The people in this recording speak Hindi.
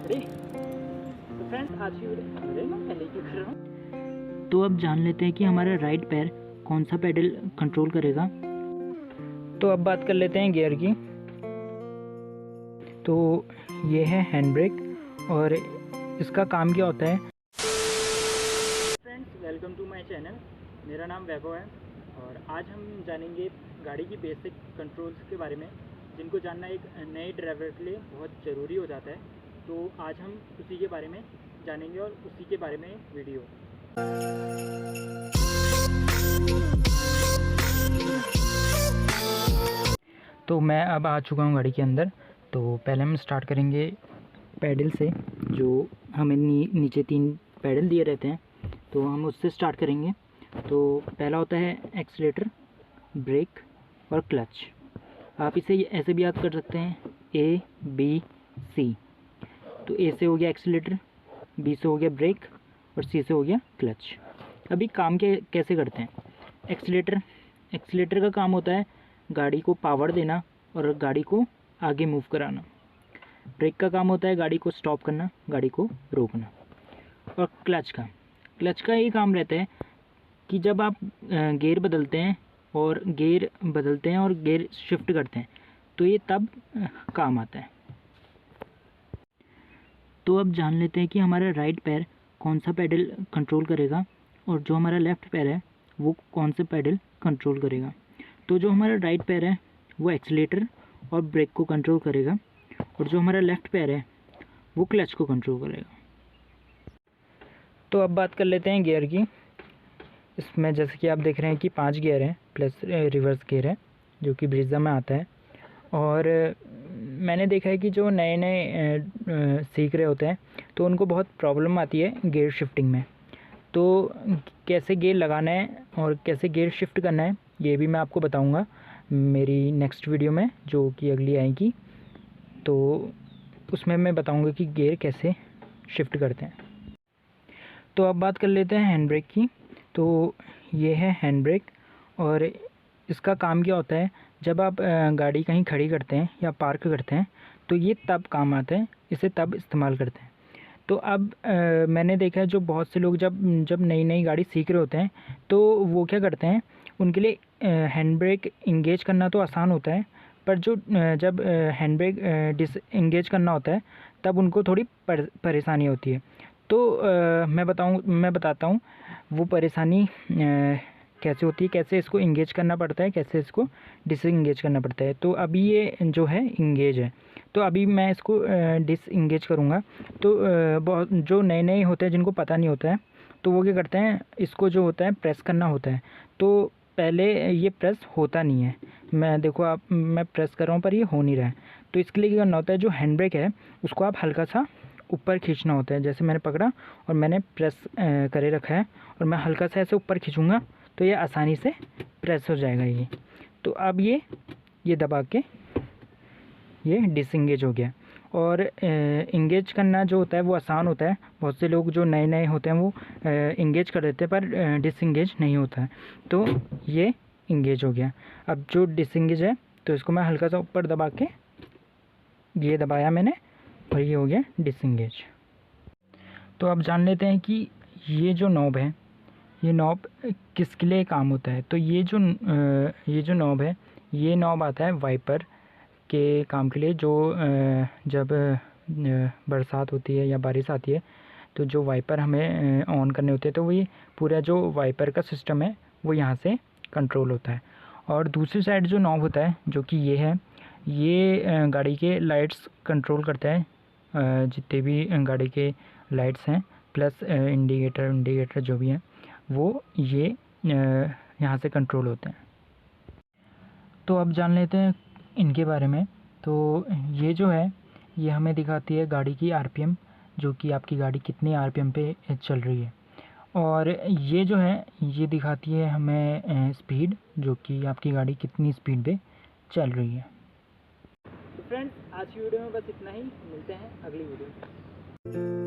अरे तो फ्रेंड्स आज की वीडियो अरे मैं पहले क्यों कर रहा हूँ। तो अब जान लेते हैं कि हमारा राइट पैर कौन सा पेडल कंट्रोल करेगा। तो अब बात कर लेते हैं गियर की। तो ये है हैंड ब्रेक और इसका काम क्या होता है। Friends welcome to my channel. मेरा नाम वैभव है और आज हम जानेंगे गाड़ी की बेसिक कंट्रोल्स के बारे में, जिनको जानना एक नए ड्राइवर के लिए बहुत ज़रूरी हो जाता है। तो आज हम उसी के बारे में जानेंगे और उसी के बारे में वीडियो। तो मैं अब आ चुका हूँ गाड़ी के अंदर। तो पहले हम स्टार्ट करेंगे पैडल से, जो हमें नीचे 3 पैडल दिए रहते हैं, तो हम उससे स्टार्ट करेंगे। तो पहला होता है एक्सीलेटर, ब्रेक और क्लच। आप इसे ऐसे भी याद कर सकते हैं A B C। तो A से हो गया एक्सीलेटर, B से हो गया ब्रेक और C से हो गया क्लच। अभी काम कैसे करते हैं। एक्सीलेटर का काम होता है गाड़ी को पावर देना और गाड़ी को आगे मूव कराना। ब्रेक का काम होता है गाड़ी को स्टॉप करना, गाड़ी को रोकना। और क्लच का ये काम रहता है कि जब आप गियर बदलते हैं और गियर शिफ्ट करते हैं तो ये तब काम आता है। तो अब जान लेते हैं कि हमारा राइट पैर कौन सा पैडल कंट्रोल करेगा और जो हमारा लेफ़्ट पैर है वो कौन सा पैडल कंट्रोल करेगा। तो जो हमारा राइट पैर है वो एक्सीलेटर और ब्रेक को कंट्रोल करेगा और जो हमारा लेफ़्ट पैर है वो क्लच को कंट्रोल करेगा। तो अब बात कर लेते हैं गियर की। इसमें जैसे कि आप देख रहे हैं कि 5 गियर हैं प्लस रिवर्स गियर है, जो कि ब्रीज़ा में आता है। और मैंने देखा है कि जो नए सीख रहे होते हैं तो उनको बहुत प्रॉब्लम आती है गियर शिफ्टिंग में। तो कैसे गियर लगाना है और कैसे गियर शिफ्ट करना है ये भी मैं आपको बताऊंगा मेरी नेक्स्ट वीडियो में, जो कि अगली आएगी। तो उसमें मैं बताऊंगा कि गियर कैसे शिफ्ट करते हैं। तो अब बात कर लेते हैं हैंड ब्रेक की। तो ये है हैंड ब्रेक और इसका काम क्या होता है। जब आप गाड़ी कहीं खड़ी करते हैं या पार्क करते हैं तो ये तब काम आता है, इसे तब इस्तेमाल करते हैं। तो अब मैंने देखा है जो बहुत से लोग जब नई गाड़ी सीख रहे होते हैं तो वो क्या करते हैं, उनके लिए हैंड ब्रेक इंगेज करना तो आसान होता है, पर जब हैंड ब्रेक डिसएंगेज करना होता है तब उनको थोड़ी परेशानी होती है। तो मैं बताता हूँ वो परेशानी कैसे होती है, कैसे इसको इंगेज करना पड़ता है, कैसे इसको डिसएंगेज करना पड़ता है। तो अभी ये जो है इंगेज है, तो अभी मैं इसको डिसएंगेज करूँगा। तो बहुत जो नए होते हैं जिनको पता नहीं होता है तो वो क्या करते हैं, इसको जो होता है प्रेस करना होता है। तो पहले ये प्रेस होता नहीं है, मैं प्रेस कर रहा हूँ पर ये हो नहीं रहा है। तो इसके लिए क्या करना होता है, जो हैंड ब्रेक है उसको आप हल्का सा ऊपर खींचना होता है। जैसे मैंने पकड़ा और मैंने प्रेस करे रखा है और मैं हल्का सा ऐसे ऊपर खींचूँगा तो ये आसानी से प्रेस हो जाएगा ये। तो अब ये दबा के ये डिसएंगेज हो गया। और इंगेज करना जो होता है वो आसान होता है। बहुत से लोग जो नए होते हैं वो इंगेज कर देते हैं पर डिसएंगेज नहीं होता है। तो ये इंगेज हो गया। अब जो डिसएंगेज है तो इसको मैं हल्का सा ऊपर दबा के ये दबाया मैंने और ये हो गया डिसएंगेज। तो अब जान लेते हैं कि ये जो नॉब है, ये नॉब किसके लिए काम होता है। तो ये जो नॉब है, ये नॉब आता है वाइपर के काम के लिए। जो जब बरसात होती है या बारिश आती है तो जो वाइपर हमें ऑन करने होते हैं तो वही पूरा जो वाइपर का सिस्टम है वो यहाँ से कंट्रोल होता है। और दूसरी साइड जो नॉब होता है जो कि ये है, ये गाड़ी के लाइट्स कंट्रोल करता है। जितने भी गाड़ी के लाइट्स हैं प्लस इंडिकेटर जो भी हैं वो ये यहाँ से कंट्रोल होते हैं। तो अब जान लेते हैं इनके बारे में। तो ये जो है ये हमें दिखाती है गाड़ी की आरपीएम, जो कि आपकी गाड़ी कितने आरपीएम पे चल रही है। और ये जो है ये दिखाती है हमें स्पीड, जो कि आपकी गाड़ी कितनी स्पीड पे चल रही है। तो फ्रेंड्स आज की वीडियो में बस इतना ही, मिलते हैं अगली वीडियो में।